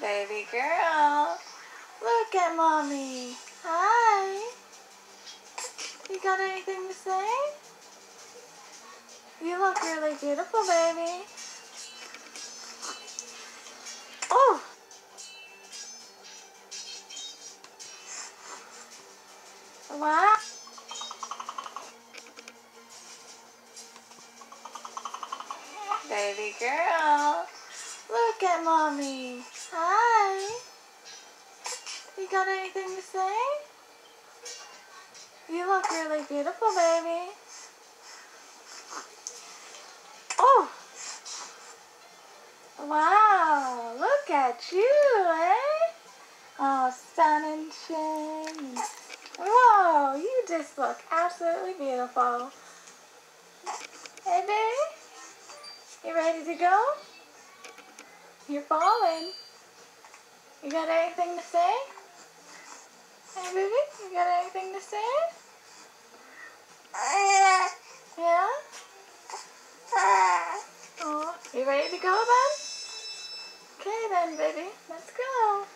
Baby girl, look at mommy. Hi. You got anything to say? You look really beautiful, baby. Oh. Wow. Baby girl, look at mommy. Hi. You got anything to say? You look really beautiful, baby. Oh. Wow. Look at you, eh? Oh, sun and chin. Whoa, you just look absolutely beautiful. Hey, baby. You ready to go? You're falling. You got anything to say? Hey, baby, you got anything to say? Yeah? Oh, you ready to go then? Okay then, baby. Let's go.